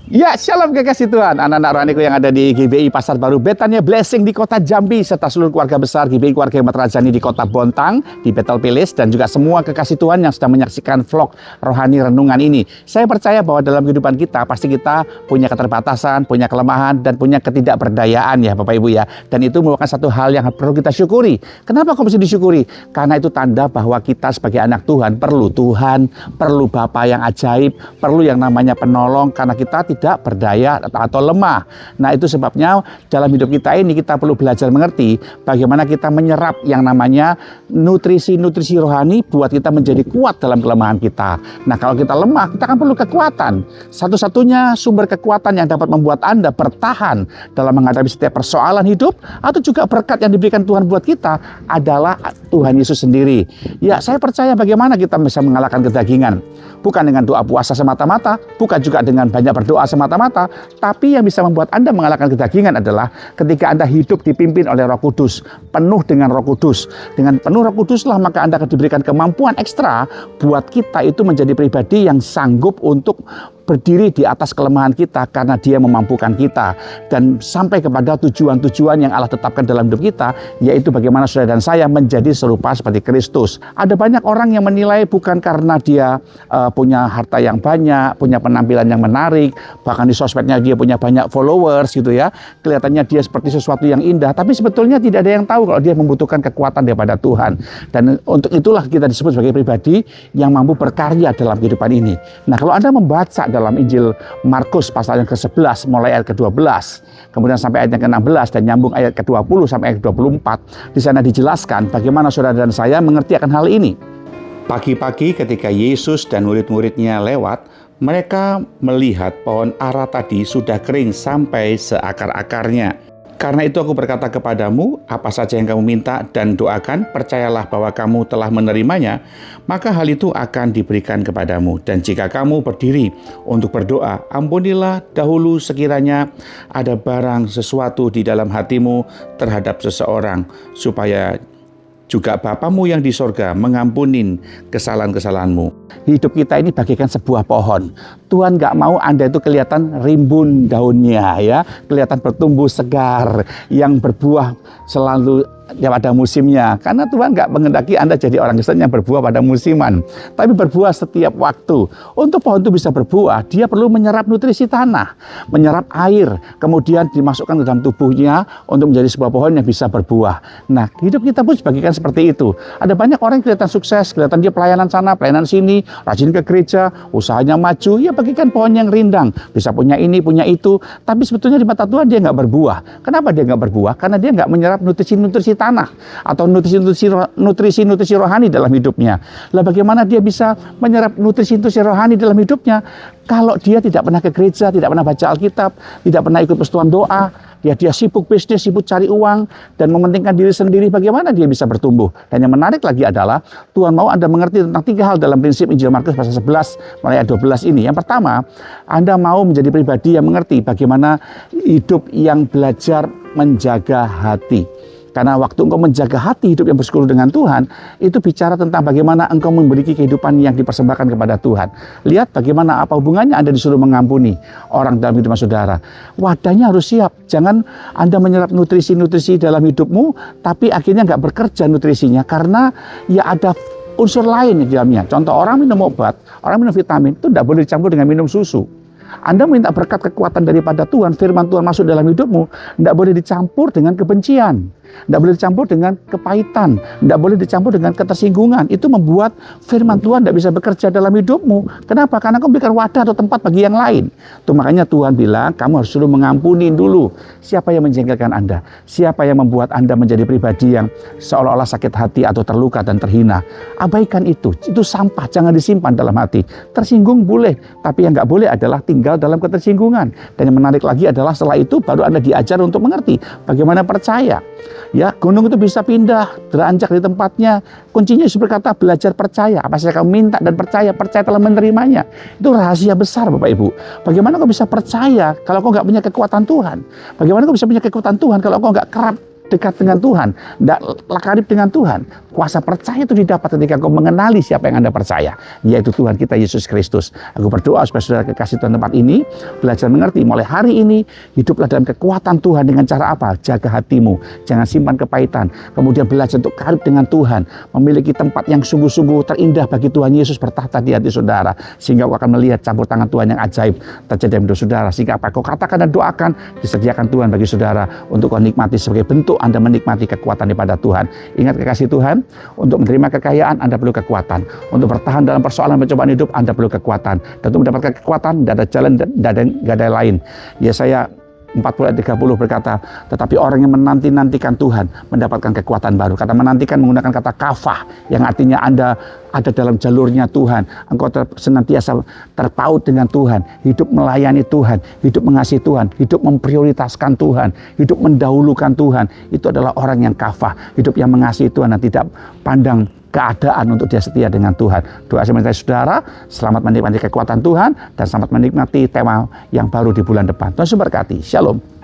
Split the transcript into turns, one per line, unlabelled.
Ya, shalom kekasih Tuhan, anak-anak rohaniku yang ada di GBI Pasar Baru Betania Blessing di kota Jambi, serta seluruh keluarga besar GBI Keluarga Hemat Rajani di kota Bontang, di Betel Pilis, dan juga semua kekasih Tuhan yang sedang menyaksikan vlog rohani renungan ini. Saya percaya bahwa dalam kehidupan kita, pasti kita punya keterbatasan, punya kelemahan, dan punya ketidakberdayaan ya Bapak Ibu ya. Dan itu merupakan satu hal yang perlu kita syukuri. Kenapa kok mesti disyukuri? Karena itu tanda bahwa kita sebagai anak Tuhan, perlu Bapa yang ajaib, perlu yang namanya penolong, karena kita tidak berdaya atau lemah. Nah, itu sebabnya dalam hidup kita ini kita perlu belajar mengerti bagaimana kita menyerap yang namanya nutrisi-nutrisi rohani buat kita menjadi kuat dalam kelemahan kita. Nah, kalau kita lemah, kita kan perlu kekuatan. Satu-satunya sumber kekuatan yang dapat membuat Anda bertahan dalam menghadapi setiap persoalan hidup atau juga berkat yang diberikan Tuhan buat kita adalah Tuhan Yesus sendiri. Ya, saya percaya bagaimana kita bisa mengalahkan kedagingan. Bukan dengan doa puasa semata-mata, bukan juga dengan banyak berdoa semata-mata, tapi yang bisa membuat Anda mengalahkan kedagingan adalah ketika Anda hidup dipimpin oleh Roh Kudus, penuh dengan Roh Kudus. Dengan penuh Roh Kuduslah maka Anda akan diberikan kemampuan ekstra buat kita itu menjadi pribadi yang sanggup untuk berdiri di atas kelemahan kita karena Dia memampukan kita dan sampai kepada tujuan-tujuan yang Allah tetapkan dalam hidup kita, yaitu bagaimana saudara dan saya menjadi serupa seperti Kristus. Ada banyak orang yang menilai bukan karena dia punya harta yang banyak, punya penampilan yang menarik, bahkan di sosmednya dia punya banyak followers gitu ya, kelihatannya dia seperti sesuatu yang indah, tapi sebetulnya tidak ada yang tahu kalau dia membutuhkan kekuatan daripada Tuhan. Dan untuk itulah kita disebut sebagai pribadi yang mampu berkarya dalam kehidupan ini. Nah, kalau Anda membaca dalam Injil Markus pasal yang ke-11 mulai ayat ke-12 kemudian sampai ayat yang ke-16 dan nyambung ayat ke-20 sampai ayat ke-24, di sana dijelaskan bagaimana saudara dan saya mengerti akan hal ini. Pagi-pagi ketika Yesus dan murid-muridnya lewat, mereka melihat pohon ara tadi sudah kering sampai seakar-akarnya. Karena itu aku berkata kepadamu, apa saja yang kamu minta dan doakan, percayalah bahwa kamu telah menerimanya, maka hal itu akan diberikan kepadamu. Dan jika kamu berdiri untuk berdoa, ampunilah dahulu sekiranya ada barang sesuatu di dalam hatimu terhadap seseorang, supaya juga Bapamu yang di sorga mengampunin kesalahan-kesalahanmu. Hidup kita ini bagaikan sebuah pohon. Tuhan gak mau Anda itu kelihatan rimbun daunnya ya, kelihatan bertumbuh segar, yang berbuah selalu pada musimnya. Karena Tuhan gak menghendaki Anda jadi orang Kristen yang berbuah pada musiman, tapi berbuah setiap waktu. Untuk pohon itu bisa berbuah, dia perlu menyerap nutrisi tanah, menyerap air, kemudian dimasukkan ke dalam tubuhnya untuk menjadi sebuah pohon yang bisa berbuah. Nah, hidup kita pun sebagian seperti itu. Ada banyak orang yang kelihatan sukses, kelihatan dia pelayanan sana, pelayanan sini, rajin ke gereja, usahanya maju, ya bagikan pohon yang rindang, bisa punya ini, punya itu, tapi sebetulnya di mata Tuhan dia nggak berbuah. Kenapa dia nggak berbuah? Karena dia nggak menyerap nutrisi-nutrisi tanah atau nutrisi-nutrisi rohani dalam hidupnya. Lah bagaimana dia bisa menyerap nutrisi-nutrisi rohani dalam hidupnya kalau dia tidak pernah ke gereja, tidak pernah baca Alkitab, tidak pernah ikut persekutuan doa, dia sibuk bisnis, sibuk cari uang dan mementingkan diri sendiri, bagaimana dia bisa bertumbuh? Dan yang menarik lagi adalah Tuhan mau Anda mengerti tentang 3 hal dalam prinsip Injil Markus pasal 11 mulai ayat 12 ini. Yang pertama, Anda mau menjadi pribadi yang mengerti bagaimana hidup yang belajar menjaga hati. Karena waktu engkau menjaga hati hidup yang bersekutu dengan Tuhan, itu bicara tentang bagaimana engkau memiliki kehidupan yang dipersembahkan kepada Tuhan. Lihat bagaimana apa hubungannya Anda disuruh mengampuni orang dalam hidup saudara. Wadahnya harus siap. Jangan Anda menyerap nutrisi-nutrisi dalam hidupmu, tapi akhirnya nggak bekerja nutrisinya karena ya ada unsur lain di dalamnya. Contoh, orang minum obat, orang minum vitamin, itu tidak boleh dicampur dengan minum susu. Anda minta berkat kekuatan daripada Tuhan, firman Tuhan masuk dalam hidupmu, tidak boleh dicampur dengan kebencian, tidak boleh dicampur dengan kepahitan, tidak boleh dicampur dengan ketersinggungan. Itu membuat firman Tuhan tidak bisa bekerja dalam hidupmu. Kenapa? Karena kamu berikan wadah atau tempat bagi yang lain. Itu makanya Tuhan bilang, kamu harus dulu mengampuni dulu. Siapa yang menjengkelkan Anda? Siapa yang membuat Anda menjadi pribadi yang seolah-olah sakit hati atau terluka dan terhina? Abaikan itu sampah, jangan disimpan dalam hati. Tersinggung boleh, tapi yang nggak boleh adalah tinggal dalam ketersinggungan. Dan yang menarik lagi adalah setelah itu baru Anda diajar untuk mengerti bagaimana percaya. Ya, gunung itu bisa pindah, beranjak di tempatnya. Kuncinya Yesus berkata, belajar percaya. Apa saja kamu minta dan percaya telah menerimanya. Itu rahasia besar Bapak Ibu. Bagaimana kau bisa percaya kalau kau nggak punya kekuatan Tuhan? Bagaimana kau bisa punya kekuatan Tuhan kalau kau nggak kerap dekat dengan Tuhan, tidak karib dengan Tuhan. Kuasa percaya itu didapat ketika kau mengenali siapa yang Anda percaya, yaitu Tuhan kita Yesus Kristus. Aku berdoa supaya saudara kekasih Tuhan tempat ini belajar mengerti mulai hari ini, hiduplah dalam kekuatan Tuhan dengan cara apa? Jaga hatimu, jangan simpan kepahitan. Kemudian belajar untuk karib dengan Tuhan, memiliki tempat yang sungguh-sungguh terindah bagi Tuhan Yesus bertahta di hati saudara, sehingga kau akan melihat campur tangan Tuhan yang ajaib terjadi dalam hidup saudara. Sehingga apa? Kau katakan dan doakan, disediakan Tuhan bagi saudara untuk kau nikmati sebagai bentuk Anda menikmati kekuatan daripada Tuhan. Ingat kekasih Tuhan, untuk menerima kekayaan Anda perlu kekuatan. Untuk bertahan dalam persoalan pencobaan hidup Anda perlu kekuatan. Dan untuk mendapatkan kekuatan tidak ada jalan, tidak ada lain. Yesaya 40 ayat 30 berkata, tetapi orang yang menanti-nantikan Tuhan mendapatkan kekuatan baru. Kata menantikan menggunakan kata kafah, yang artinya Anda ada dalam jalurnya Tuhan. Engkau senantiasa terpaut dengan Tuhan, hidup melayani Tuhan, hidup mengasihi Tuhan, hidup memprioritaskan Tuhan, hidup mendahulukan Tuhan. Itu adalah orang yang kafah, hidup yang mengasihi Tuhan dan tidak pandang keadaan untuk dia setia dengan Tuhan. Doa saya menyertai saudara, selamat menikmati kekuatan Tuhan dan selamat menikmati tema yang baru di bulan depan. Tuhan memberkati. Shalom.